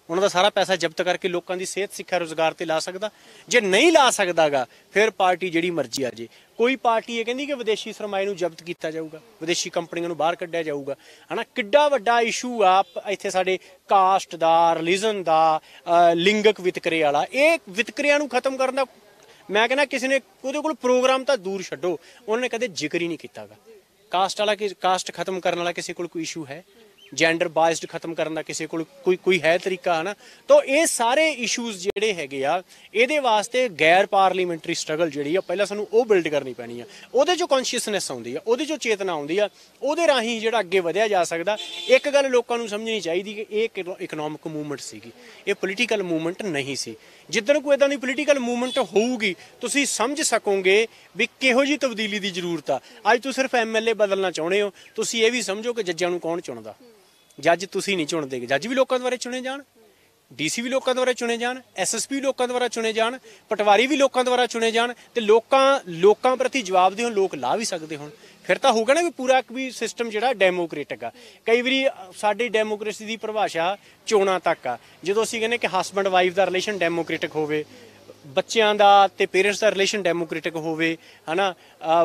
ਉਹਨਾਂ ਦਾ ਸਾਰਾ ਪੈਸਾ ਜ਼ਬਤ ਕਰਕੇ ਲੋਕਾਂ ਦੀ ਸਿਹਤ, ਸਿੱਖਿਆ, ਰੁਜ਼ਗਾਰ ਤੇ ਲਾ ਸਕਦਾ? ਜੇ ਨਹੀਂ ਲਾ ਸਕਦਾਗਾ, ਫਿਰ ਪਾਰਟੀ ਜਿਹੜੀ ਮਰਜ਼ੀ ਆ ਜੇ। ਕੋਈ ਪਾਰਟੀ ਇਹ ਕਹਿੰਦੀ ਕਿ ਵਿਦੇਸ਼ੀ ਸਰਮਾਏ ਨੂੰ ਜ਼ਬਤ ਕੀਤਾ ਜਾਊਗਾ, ਵਿਦੇਸ਼ੀ ਕੰਪਨੀਆਂ ਨੂੰ ਬਾਹਰ ਕੱਢਿਆ ਜਾਊਗਾ, ਹਨਾ। ਕਿੱਡਾ ਵੱਡਾ ਇਸ਼ੂ ਆ ਇੱਥੇ ਸਾਡੇ ਕਾਸਟ ਦਾ, ਰਿਲੀਜਨ ਦਾ, ਲਿੰਗਕ ਵਿਤਕਰੇ ਵਾਲਾ। ਇਹ ਵਿਤਕਰਿਆਂ ਨੂੰ ਖਤਮ ਕਰਨ ਦਾ ਮੈਂ ਕਹਿੰਦਾ ਕਿਸੇ ਨੇ ਉਹਦੇ ਕੋਲ ਪ੍ਰੋਗਰਾਮ ਤਾਂ ਦੂਰ ਛੱਡੋ, ਉਹਨੇ ਕਦੇ ਜ਼ਿਕਰ ਹੀ ਨਹੀਂ ਕੀਤਾਗਾ। ਕਾਸਟ ਖਤਮ ਕਰਨ ਵਾਲਾ ਕਿਸੇ ਕੋਲ ਕੋਈ ਇਸ਼ੂ ਹੈ? ਜੈਂਡਰ ਬਾਇਸਡ ਖਤਮ ਕਰਨ ਦਾ ਕਿਸੇ ਕੋਲ ਕੋਈ ਹੈ ਤਰੀਕਾ, ਹਨਾ। ਤਾਂ ਇਹ ਸਾਰੇ ਇਸ਼ੂਜ਼ ਜਿਹੜੇ ਹੈਗੇ ਆ, ਇਹਦੇ ਵਾਸਤੇ ਗੈਰ ਪਾਰਲੀਮੈਂਟਰੀ ਸਟਰਗਲ ਜਿਹੜੀ ਆ ਪਹਿਲਾਂ ਸਾਨੂੰ ਉਹ ਬਿਲਡ ਕਰਨੀ ਪੈਣੀ ਆ। ਉਹਦੇ 'ਚੋਂ ਕੌਨਸ਼ੀਅਸਨੈਸ ਆਉਂਦੀ ਆ, ਉਹਦੇ 'ਚੋਂ ਚੇਤਨਾ ਆਉਂਦੀ ਆ, ਉਹਦੇ ਰਾਹੀਂ ਜਿਹੜਾ ਅੱਗੇ ਵਧਿਆ ਜਾ ਸਕਦਾ। ਇੱਕ ਗੱਲ ਲੋਕਾਂ ਨੂੰ ਸਮਝਣੀ ਚਾਹੀਦੀ ਕਿ ਇਹ ਇਕਨੋਮਿਕ ਮੂਵਮੈਂਟ ਸੀਗੀ, ਇਹ ਪੋਲੀਟੀਕਲ ਮੂਵਮੈਂਟ ਨਹੀਂ ਸੀ। ਜਿੱਦਣ ਕੋਈ ਇੱਦਾਂ ਦੀ ਪੋਲੀਟੀਕਲ ਮੂਵਮੈਂਟ ਹੋਊਗੀ, ਤੁਸੀਂ ਸਮਝ ਸਕੋਗੇ ਵੀ ਕਿਹੋ ਜਿਹੀ ਤਬਦੀਲੀ ਦੀ ਜ਼ਰੂਰਤ ਆ। ਅੱਜ ਤੁਸੀਂ ਸਿਰਫ MLA ਬਦਲਣਾ ਚਾਹੁੰਦੇ ਹੋ, ਤੁਸੀਂ ਇਹ ਵੀ ਸਮਝੋ ਕਿ ਜੱਜਾਂ ਨੂੰ ਕੌਣ ਚੁਣਦਾ? ਜੱਜ ਤੁਸੀਂ ਨਹੀਂ ਚੁਣਦੇ, ਜੱਜ ਵੀ ਲੋਕਾਂ ਦੁਆਰਾ ਚੁਣੇ ਜਾਣ, DC ਵੀ ਲੋਕਾਂ ਦੁਆਰਾ ਚੁਣੇ ਜਾਣ, SSP ਵੀ ਲੋਕਾਂ ਦੁਆਰਾ ਚੁਣੇ ਜਾਣ, ਪਟਵਾਰੀ ਵੀ ਲੋਕਾਂ ਦੁਆਰਾ ਚੁਣੇ ਜਾਣ, ਤੇ ਲੋਕਾਂ ਪ੍ਰਤੀ ਜਵਾਬਦੇਹ ਲੋਕ ਲਾ ਵੀ ਸਕਦੇ ਹੋਣ। ਫਿਰ ਤਾਂ ਹੋਊਗਾ ਨਾ ਵੀ ਪੂਰਾ ਵੀ ਸਿਸਟਮ ਜਿਹੜਾ ਡੈਮੋਕ੍ਰੇਟਿਕ ਆ। ਕਈ ਵਾਰੀ ਸਾਡੀ ਡੈਮੋਕ੍ਰੇਸੀ ਦੀ ਪਰਿਭਾਸ਼ਾ ਚੋਣਾਂ ਤੱਕ ਆ। ਜਦੋਂ ਅਸੀਂ ਕਹਿੰਦੇ ਕਿ ਹਸਬੈਂਡ ਵਾਈਫ ਦਾ ਰਿਲੇਸ਼ਨ ਡੈਮੋਕ੍ਰੇਟਿਕ ਹੋਵੇ, ਬੱਚਿਆਂ ਦਾ ਤੇ ਪੇਰੈਂਟਸ ਦਾ ਰਿਲੇਸ਼ਨ ਡੈਮੋਕ੍ਰੇਟਿਕ ਹੋਵੇ, ਹਨਾ,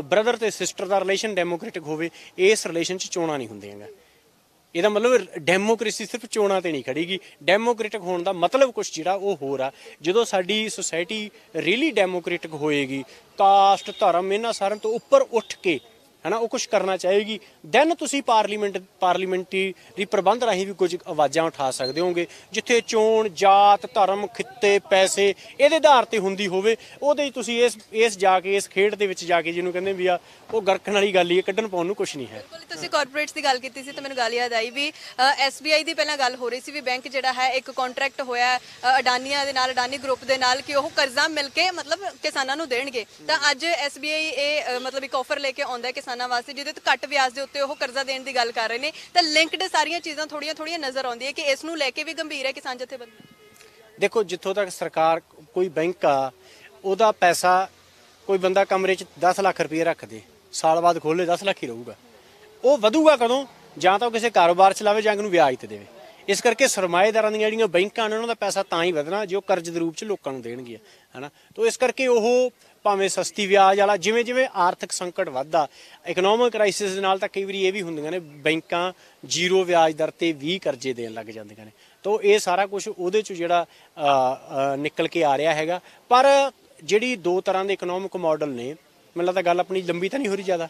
ਬ੍ਰਦਰ ਤੇ ਸਿਸਟਰ ਦਾ ਰਿਲੇਸ਼ਨ ਡੈਮੋਕ੍ਰੇਟਿਕ ਹੋਵੇ, ਇਸ ਰਿਲੇਸ਼ਨ 'ਚ ਚੋਣਾਂ ਨਹੀਂ ਹੁੰਦੀਆਂ। ਇਹਦਾ ਮਤਲਬ ਡੈਮੋਕ੍ਰੇਸੀ ਸਿਰਫ ਚੋਣਾਂ ਤੇ ਨਹੀਂ ਖੜੀਗੀ। ਡੈਮੋਕ੍ਰੇਟਿਕ ਹੋਣ ਦਾ ਮਤਲਬ ਕੁਛ ਜਿਹੜਾ ਉਹ ਹੋਰ ਆ। ਜਦੋਂ ਸਾਡੀ ਸੁਸਾਇਟੀ ਰੀਅਲੀ ਡੈਮੋਕ੍ਰੇਟਿਕ ਹੋਏਗੀ, ਕਾਸਟ, ਧਰਮ, ਇਹਨਾਂ ਸਾਰਿਆਂ ਤੋਂ ਉੱਪਰ ਉੱਠ ਕੇ ਹੈ ਨਾ, ਉਹ ਕੁਝ ਕਰਨਾ ਚਾਹੇਗੀ, ਦੈਨ ਤੁਸੀਂ ਪਾਰਲੀਮੈਂਟਰੀ ਪ੍ਰਬੰਧ ਰਾਹੀਂ ਵੀ ਕੁਝ ਆਵਾਜ਼ਾਂ ਉਠਾ ਸਕਦੇ ਹੋਗੇ। ਜਿੱਥੇ ਚੋਣ ਜਾਤ ਧਰਮ ਖਿੱਤੇ ਪੈਸੇ ਇਹਦੇ ਆਧਾਰ ਤੇ ਹੁੰਦੀ ਹੋਵੇ, ਉਹਦੇ ਤੁਸੀਂ ਇਸ ਜਾ ਕੇ ਇਸ ਖੇਡ ਦੇ ਵਿੱਚ ਜਾ ਕੇ ਜਿਹਨੂੰ ਕਹਿੰਦੇ ਵੀ ਆ ਉਹ ਗਰਕਣ ਵਾਲੀ ਗੱਲ ਹੀ ਹੈ, ਕੱਢਣ ਪਾਉਣ ਨੂੰ ਕੁਝ ਨਹੀਂ ਹੈ। ਤੁਸੀਂ ਕਾਰਪੋਰੇਟਸ ਦੀ ਗੱਲ ਕੀਤੀ ਸੀ ਤਾਂ ਮੈਨੂੰ ਗੱਲ ਯਾਦ ਆਈ ਵੀ SBI ਦੀ ਪਹਿਲਾਂ ਗੱਲ ਹੋ ਰਹੀ ਸੀ ਵੀ ਬੈਂਕ ਜਿਹੜਾ ਹੈ ਇੱਕ ਕੰਟਰੈਕਟ ਹੋਇਆ ਅਡਾਨੀਆਂ ਦੇ ਨਾਲ, ਅਡਾਨੀ ਗਰੁੱਪ ਦੇ ਨਾਲ ਕਿ ਉਹ ਕਰਜ਼ਾ ਮਿਲ ਕੇ ਮਤਲਬ ਕਿਸਾਨਾਂ ਨੂੰ ਦੇਣਗੇ। ਤਾਂ ਅੱਜ SBI ਇਹ ਮਤਲਬ ਇੱਕ ਆਫਰ ਲੈ ਕੇ ਆਉਂਦਾ ਹੈ ਕਿਸਾਨਾਂ ਵਾਸਤੇ ਜਿਹਦੇ ਤੇ ਘੱਟ ਵਿਆਜ ਦੇ ਉੱਤੇ ਉਹ ਕਰਜ਼ਾ ਦੇਣ ਦੀ ਗੱਲ ਕਰ ਰਹੇ ਨੇ। ਤਾਂ ਲਿੰਕਡ ਸਾਰੀਆਂ ਚੀਜ਼ਾਂ ਥੋੜੀਆਂ ਨਜ਼ਰ ਆਉਂਦੀਆਂ ਕਿ ਇਸ ਨੂੰ ਲੈ ਕੇ ਵੀ ਗੰਭੀਰ ਹੈ ਕਿਸਾਨ ਜਥੇਬੰਦੀ। ਦੇਖੋ, ਜਿੱਥੋਂ ਤੱਕ ਸਰਕਾਰ ਕੋਈ ਬੈਂਕ ਆ ਉਹਦਾ ਪੈਸਾ ਕੋਈ ਬੰਦਾ ਕਮਰੇ 'ਚ 10 ਲੱਖ ਰੁਪਏ ਰੱਖ ਦੇ, ਸਾਲ ਬਾਅਦ ਖੋਲੇ 10 ਲੱਖ ਹੀ ਰਹੂਗਾ। ਉਹ ਵਧੂਗਾ ਕਦੋਂ? ਜਾਂ ਤਾਂ ਉਹ ਕਿਸੇ ਕਾਰੋਬਾਰ 'ਚ ਲਾਵੇ ਜਾਂ ਉਹਨੂੰ ਵਿਆਜ ਤੇ ਦੇਵੇ। ਇਸ ਕਰਕੇ ਸਰਮਾਏਦਾਰਾਂ ਦੀਆਂ ਜਿਹੜੀਆਂ ਬੈਂਕਾਂ ਨੇ ਉਹਨਾਂ ਦਾ ਪੈਸਾ ਤਾਂ ਹੀ ਵਧਣਾ ਜੇ ਉਹ ਕਰਜ਼ ਦੇ ਰੂਪ 'ਚ ਲੋਕਾਂ ਨੂੰ ਦੇਣਗੇ, ਹੈ ਨਾ। ਤਾਂ ਇਸ ਕਰਕੇ ਉਹ ਭਾਵੇਂ ਸਸਤੀ ਵਿਆਜ ਵਾਲਾ, ਜਿਵੇਂ ਜਿਵੇਂ ਆਰਥਿਕ ਸੰਕਟ ਵੱਧਦਾ, ਇਕਨੋਮਿਕ ਕ੍ਰਾਈਸਿਸ ਦੇ ਨਾਲ ਤਾਂ ਕਈ ਵਾਰੀ ਇਹ ਵੀ ਹੁੰਦੀਆਂ ਨੇ ਬੈਂਕਾਂ ਜ਼ੀਰੋ ਵਿਆਜ ਦਰ ਤੇ ਵੀ ਕਰਜ਼ੇ ਦੇਣ ਲੱਗ ਜਾਂਦੀਆਂ ਨੇ। ਤਾਂ ਇਹ ਸਾਰਾ ਕੁਝ ਉਹਦੇ 'ਚ ਜਿਹੜਾ ਨਿਕਲ ਕੇ ਆ ਰਿਹਾ ਹੈਗਾ। ਪਰ ਜਿਹੜੀ ਦੋ ਤਰ੍ਹਾਂ ਦੇ ਇਕਨੋਮਿਕ ਮਾਡਲ ਨੇ, ਮੈਨੂੰ ਲੱਗਦਾ ਗੱਲ ਆਪਣੀ ਲੰਬੀ ਤਾਂ ਨਹੀਂ ਹੋ ਰਹੀ ਜ਼ਿਆਦਾ।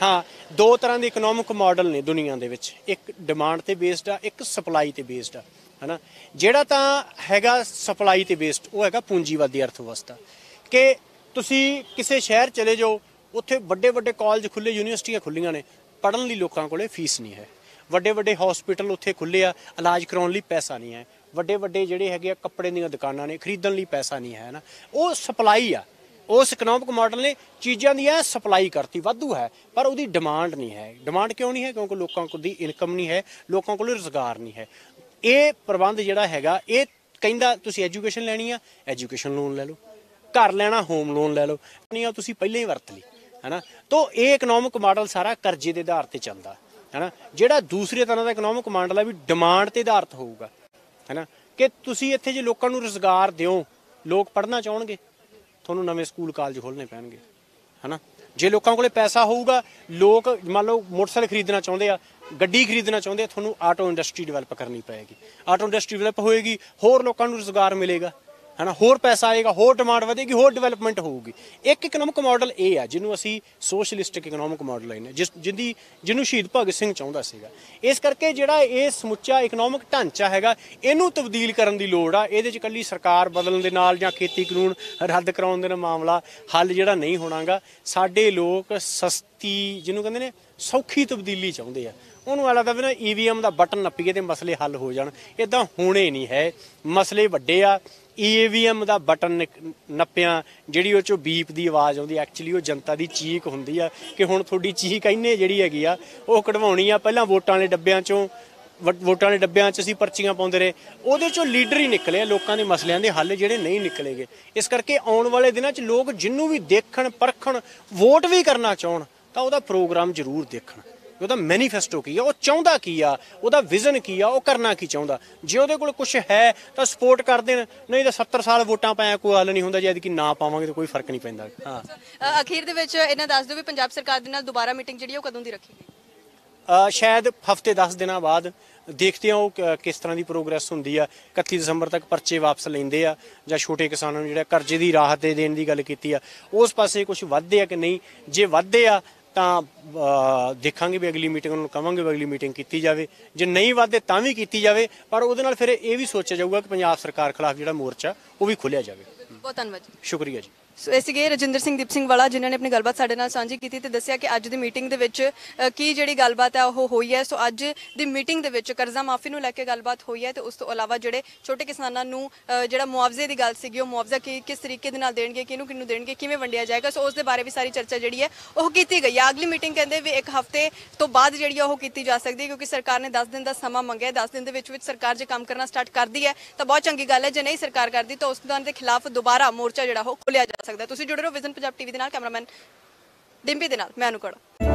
ਹਾਂ, ਦੋ ਤਰ੍ਹਾਂ ਦੇ ਇਕਨੋਮਿਕ ਮਾਡਲ ਨੇ ਦੁਨੀਆ ਦੇ ਵਿੱਚ, ਇੱਕ ਡਿਮਾਂਡ ਤੇ ਬੇਸਡ ਆ, ਇੱਕ ਸਪਲਾਈ ਤੇ ਬੇਸਡ ਆ, ਹੈ ਨਾ। ਜਿਹੜਾ ਤਾਂ ਹੈਗਾ ਸਪਲਾਈ ਤੇ ਬੇਸਡ, ਉਹ ਹੈਗਾ ਪੂੰਜੀਵਾਦੀ ਅਰਥ ਵਿਵਸਥਾ। ਕਿ ਤੁਸੀਂ ਕਿਸੇ ਸ਼ਹਿਰ ਚਲੇ ਜਾਓ, ਉੱਥੇ ਵੱਡੇ ਵੱਡੇ ਕਾਲਜ ਖੁੱਲੇ, ਯੂਨੀਵਰਸਿਟੀਆਂ ਖੁੱਲੀਆਂ ਨੇ, ਪੜ੍ਹਨ ਲਈ ਲੋਕਾਂ ਕੋਲੇ ਫੀਸ ਨਹੀਂ ਹੈ। ਵੱਡੇ ਵੱਡੇ ਹਸਪੀਟਲ ਉੱਥੇ ਖੁੱਲੇ ਆ, ਇਲਾਜ ਕਰਾਉਣ ਲਈ ਪੈਸਾ ਨਹੀਂ ਹੈ। ਵੱਡੇ ਵੱਡੇ ਜਿਹੜੇ ਹੈਗੇ ਆ ਕੱਪੜੇ ਦੀਆਂ ਦੁਕਾਨਾਂ ਨੇ, ਖਰੀਦਣ ਲਈ ਪੈਸਾ ਨਹੀਂ ਹੈ ਨਾ। ਉਹ ਸਪਲਾਈ ਆ। ਉਸ ਇਕਨੋਮਿਕ ਮਾਡਲ ਨੇ ਚੀਜ਼ਾਂ ਦੀ ਸਪਲਾਈ ਕਰਤੀ, ਵਾਧੂ ਹੈ, ਪਰ ਉਹਦੀ ਡਿਮਾਂਡ ਨਹੀਂ ਹੈ। ਡਿਮਾਂਡ ਕਿਉਂ ਨਹੀਂ ਹੈ? ਕਿਉਂਕਿ ਲੋਕਾਂ ਕੋਲ ਦੀ ਇਨਕਮ ਨਹੀਂ ਹੈ, ਲੋਕਾਂ ਕੋਲ ਰੁਜ਼ਗਾਰ ਨਹੀਂ ਹੈ। ਇਹ ਪ੍ਰਬੰਧ ਜਿਹੜਾ ਹੈਗਾ ਇਹ ਕਹਿੰਦਾ ਤੁਸੀਂ ਐਜੂਕੇਸ਼ਨ ਲੈਣੀ ਆ, ਐਜੂਕੇਸ਼ਨ ਲੋਨ ਲੈ ਲਓ, ਘਰ ਲੈਣਾ ਹੋਮ ਲੋਨ ਲੈ ਲਓ, ਨਹੀਂ ਤੁਸੀਂ ਪਹਿਲਾਂ ਹੀ ਵਰਤ ਲਈ, ਹੈ ਨਾ। ਤਾਂ ਇਹ ਇਕਨੋਮਿਕ ਮਾਡਲ ਸਾਰਾ ਕਰਜ਼ੇ ਦੇ ਆਧਾਰ ਤੇ ਚੱਲਦਾ, ਹੈ ਨਾ। ਜਿਹੜਾ ਦੂਸਰੇ ਤਰ੍ਹਾਂ ਦਾ ਇਕਨੋਮਿਕ ਮਾਡਲ ਆ ਵੀ ਡਿਮਾਂਡ ਤੇ ਆਧਾਰਿਤ ਹੋਊਗਾ, ਹੈ ਨਾ। ਕਿ ਤੁਸੀਂ ਇੱਥੇ ਜੇ ਲੋਕਾਂ ਨੂੰ ਰੁਜ਼ਗਾਰ ਦਿਓ, ਲੋਕ ਪੜ੍ਹਨਾ ਚਾਹਣਗੇ, ਤੁਹਾਨੂੰ ਨਵੇਂ ਸਕੂਲ ਕਾਲਜ ਖੋਲ੍ਹਣੇ ਪੈਣਗੇ, ਹੈ ਨਾ। ਜੇ ਲੋਕਾਂ ਕੋਲੇ ਪੈਸਾ ਹੋਊਗਾ, ਲੋਕ ਮੰਨ ਲਓ ਮੋਟਰਸਾਈਕਲ ਖਰੀਦਣਾ ਚਾਹੁੰਦੇ ਆ, ਗੱਡੀ ਖਰੀਦਣਾ ਚਾਹੁੰਦੇ ਆ, ਤੁਹਾਨੂੰ ਆਟੋ ਇੰਡਸਟਰੀ ਡਿਵੈਲਪ ਕਰਨੀ ਪਏਗੀ। ਆਟੋ ਇੰਡਸਟਰੀ ਡਿਵੈਲਪ ਹੋਏਗੀ, ਹੋਰ ਲੋਕਾਂ ਨੂੰ ਰੁਜ਼ਗਾਰ ਮਿਲੇਗਾ, ਹੈ ਨਾ, ਹੋਰ ਪੈਸਾ ਆਏਗਾ, ਹੋਰ ਡਿਮਾਂਡ ਵਧੇਗੀ, ਹੋਰ ਡਿਵੈਲਪਮੈਂਟ ਹੋਊਗੀ। ਇੱਕ ਇਕਨੋਮਿਕ ਮਾਡਲ ਇਹ ਆ ਜਿਹਨੂੰ ਅਸੀਂ ਸੋਸ਼ਲਿਸਟਿਕ ਇਕਨੋਮਿਕ ਮਾਡਲ ਲੈਂਦੇ, ਜਿਹਨੂੰ ਸ਼ਹੀਦ ਭਗਤ ਸਿੰਘ ਚਾਹੁੰਦਾ ਸੀਗਾ। ਇਸ ਕਰਕੇ ਜਿਹੜਾ ਇਹ ਸਮੁੱਚਾ ਇਕਨੋਮਿਕ ਢਾਂਚਾ ਹੈਗਾ, ਇਹਨੂੰ ਤਬਦੀਲ ਕਰਨ ਦੀ ਲੋੜ ਆ। ਇਹਦੇ 'ਚ ਇਕੱਲੀ ਸਰਕਾਰ ਬਦਲਣ ਦੇ ਨਾਲ ਜਾਂ ਖੇਤੀ ਕਾਨੂੰਨ ਰੱਦ ਕਰਾਉਣ ਦੇ ਨਾਲ ਮਾਮਲਾ ਹੱਲ ਜਿਹੜਾ ਨਹੀਂ ਹੋਣਾਗਾ। ਸਾਡੇ ਲੋਕ ਸਸਤੀ, ਜਿਹਨੂੰ ਕਹਿੰਦੇ ਨੇ ਸੌਖੀ ਤਬਦੀਲੀ ਚਾਹੁੰਦੇ ਆ। ਉਹਨੂੰ ਐ ਲੱਗਦਾ ਵੀ ਨਾ EVM ਦਾ ਬਟਨ ਨੱਪੀਏ ਤੇ ਮਸਲੇ ਹੱਲ ਹੋ ਜਾਣ। ਇੱਦਾਂ ਹੋਣੇ ਨਹੀਂ ਹੈ, ਮਸਲੇ ਵੱਡੇ ਆ। EVM ਦਾ ਬਟਨ ਨੱਪਿਆ, ਜਿਹੜੀ ਉਹ 'ਚੋਂ ਬੀਪ ਦੀ ਆਵਾਜ਼ ਆਉਂਦੀ, ਐਕਚੁਅਲੀ ਉਹ ਜਨਤਾ ਦੀ ਚੀਕ ਹੁੰਦੀ ਆ ਕਿ ਹੁਣ ਤੁਹਾਡੀ ਚੀਕ ਇੰਨੇ ਜਿਹੜੀ ਹੈਗੀ ਆ ਉਹ ਕਢਵਾਉਣੀ ਆ। ਪਹਿਲਾਂ ਵੋਟਾਂ ਵਾਲੇ ਡੱਬਿਆਂ 'ਚ ਅਸੀਂ ਪਰਚੀਆਂ ਪਾਉਂਦੇ ਰਹੇ, ਉਹਦੇ 'ਚੋਂ ਲੀਡਰ ਹੀ ਨਿਕਲੇ ਆ, ਲੋਕਾਂ ਦੇ ਮਸਲਿਆਂ ਦੇ ਹੱਲ ਜਿਹੜੇ ਨਹੀਂ ਨਿਕਲੇਗੇ। ਇਸ ਕਰਕੇ ਆਉਣ ਵਾਲੇ ਦਿਨਾਂ 'ਚ ਲੋਕ ਜਿਹਨੂੰ ਵੀ ਦੇਖਣ ਪਰਖਣ, ਵੋਟ ਵੀ ਕਰਨਾ ਚਾਹਣ, ਤਾਂ ਉਹਦਾ ਪ੍ਰੋਗਰਾਮ ਜ਼ਰੂਰ ਦੇਖਣ। ਉਹਦਾ ਮੈਨੀਫੈਸਟੋ ਕੀ ਆ, ਉਹ ਚਾਹੁੰਦਾ ਕੀ ਆ, ਉਹਦਾ ਵਿਜ਼ਨ ਕੀ ਆ, ਉਹ ਕਰਨਾ ਕੀ ਚਾਹੁੰਦਾ। ਜੇ ਉਹਦੇ ਕੋਲ ਕੁਝ ਹੈ ਤਾਂ ਸਪੋਰਟ ਕਰ ਦੇਣ, ਨਹੀਂ ਤਾਂ 70 ਸਾਲ ਵੋਟਾਂ ਪਾਇਆ ਕੋਈ ਹੱਲ ਨਹੀਂ ਹੁੰਦਾ। ਜੇ ਐਤਕੀ ਨਾ ਪਾਵਾਂਗੇ ਤਾਂ ਕੋਈ ਫਰਕ ਨਹੀਂ ਪੈਂਦਾ। ਹਾਂ, ਅਖੀਰ ਦੇ ਵਿੱਚ ਇਹਨਾਂ ਦੱਸ ਦਿਓ ਵੀ ਪੰਜਾਬ ਸਰਕਾਰ ਦੇ ਨਾਲ ਦੁਬਾਰਾ ਮੀਟਿੰਗ ਜਿਹੜੀ ਉਹ ਕਦੋਂ ਦੀ ਰੱਖੀ ਗਈ? ਸ਼ਾਇਦ ਹਫ਼ਤੇ 10 ਦਿਨਾਂ ਬਾਅਦ। ਦੇਖਦੇ ਹਾਂ ਉਹ ਕਿਸ ਤਰ੍ਹਾਂ ਦੀ ਪ੍ਰੋਗਰੈਸ ਹੁੰਦੀ ਆ। 31 ਦਸੰਬਰ ਤੱਕ ਪਰਚੇ ਵਾਪਸ ਲੈਂਦੇ ਆ ਜਾਂ ਛੋਟੇ ਕਿਸਾਨਾਂ ਨੂੰ ਜਿਹੜਾ ਕਰਜ਼ੇ ਦੀ ਰਾਹਤ ਦੇਣ ਦੀ ਗੱਲ ਕੀਤੀ ਆ, ਉਸ ਪਾਸੇ ਕੁਝ ਵੱਧਦੇ ਆ ਕਿ ਨਹੀਂ। ਜੇ ਵੱਧਦੇ ਆ ਤਾਂ ਦੇਖਾਂਗੇ ਵੀ ਅਗਲੀ ਮੀਟਿੰਗ ਨੂੰ ਕਵਾਂਗੇ ਵੀ ਅਗਲੀ ਮੀਟਿੰਗ ਕੀਤੀ ਜਾਵੇ। ਜੇ ਨਹੀਂ ਵੱਧਦੇ ਤਾਂ ਵੀ ਕੀਤੀ ਜਾਵੇ, ਪਰ ਉਹਦੇ ਨਾਲ ਫਿਰ ਇਹ ਵੀ ਸੋਚਿਆ ਜਾਊਗਾ ਕਿ ਪੰਜਾਬ ਸਰਕਾਰ ਖਿਲਾਫ ਜਿਹੜਾ ਮੋਰਚਾ ਉਹ ਵੀ ਖੋਲ੍ਹਿਆ ਜਾਵੇ। ਬਹੁਤ ਧੰਨਵਾਦ ਜੀ। ਸ਼ੁਕਰੀਆ ਜੀ। ਸੋ ਇਹ ਸੀਗੇ ਰਜਿੰਦਰ ਸਿੰਘ ਦੀਪ ਸਿੰਘ ਵਾਲਾ, ਜਿਨ੍ਹਾਂ ਨੇ ਆਪਣੀ ਗੱਲਬਾਤ ਸਾਡੇ ਨਾਲ ਸਾਂਝੀ ਕੀਤੀ ਤੇ ਦੱਸਿਆ ਕਿ ਅੱਜ ਦੀ ਮੀਟਿੰਗ ਦੇ ਵਿੱਚ ਕੀ ਜਿਹੜੀ ਗੱਲਬਾਤ ਹੈ ਉਹ ਹੋਈ ਹੈ। ਸੋ ਅੱਜ ਦੀ ਮੀਟਿੰਗ ਦੇ ਵਿੱਚ ਕਰਜ਼ਾ ਮਾਫੀ ਨੂੰ ਲੈ ਕੇ ਗੱਲਬਾਤ ਹੋਈ ਹੈ ਤੇ ਉਸ ਤੋਂ ਇਲਾਵਾ ਜਿਹੜੇ ਛੋਟੇ ਕਿਸਾਨਾਂ ਨੂੰ ਜਿਹੜਾ ਮੁਆਵਜ਼ੇ ਦੀ ਗੱਲ ਸੀਗੀ, ਉਹ ਮੁਆਵਜ਼ਾ ਕਿਸ ਤਰੀਕੇ ਦੇ ਨਾਲ ਦੇਣਗੇ, ਕਿਹਨੂੰ ਦੇਣਗੇ, ਕਿਵੇਂ ਵੰਡਿਆ ਜਾਏਗਾ, ਸੋ ਉਸ ਦੇ ਬਾਰੇ ਵੀ ਸਾਰੀ ਚਰਚਾ ਜਿਹੜੀ ਹੈ ਉਹ ਕੀਤੀ ਗਈ ਹੈ। ਅਗਲੀ ਮੀਟਿੰਗ ਕਹਿੰਦੇ ਵੀ ਇੱਕ ਹਫ਼ਤੇ ਤੋਂ ਬਾਅਦ ਜਿਹੜੀ ਉਹ ਕੀਤੀ ਜਾ ਸਕਦੀ ਹੈ, ਕਿਉਂਕਿ ਸਰਕਾਰ ਨੇ 10 ਦਿਨ ਦਾ ਸਮਾਂ ਮੰਗਿਆ। 10 ਦਿਨ ਦੇ ਵਿੱਚ ਸਰਕਾਰ ਜੇ ਕੰਮ ਕਰਨਾ ਸਟਾਰਟ ਕਰਦੀ ਹੈ ਤਾਂ ਬਹੁਤ ਚੰਗੀ ਗੱਲ ਹੈ। ਜੇ ਨਹੀਂ ਸਰਕਾਰ ਕਰਦੀ ਤਾਂ ਉਸ ਦੇ ਖਿਲਾਫ ਦੁਬਾਰਾ ਮੋਰਚਾ ਜਿਹੜਾ ਉਹ ਖੋਲ੍ਹਿਆ ਜਾ ਸਕਦਾ। ਤੁਸੀਂ ਜੁੜੇ ਰਹੋ ਵਿਜ਼ਨ ਪੰਜਾਬ TV ਦੇ ਨਾਲ। ਕੈਮਰਾਮੈਨ ਡਿੰਪੀ ਦੇ ਨਾਲ ਮੈਂ ਅਨੁਕੜਾ।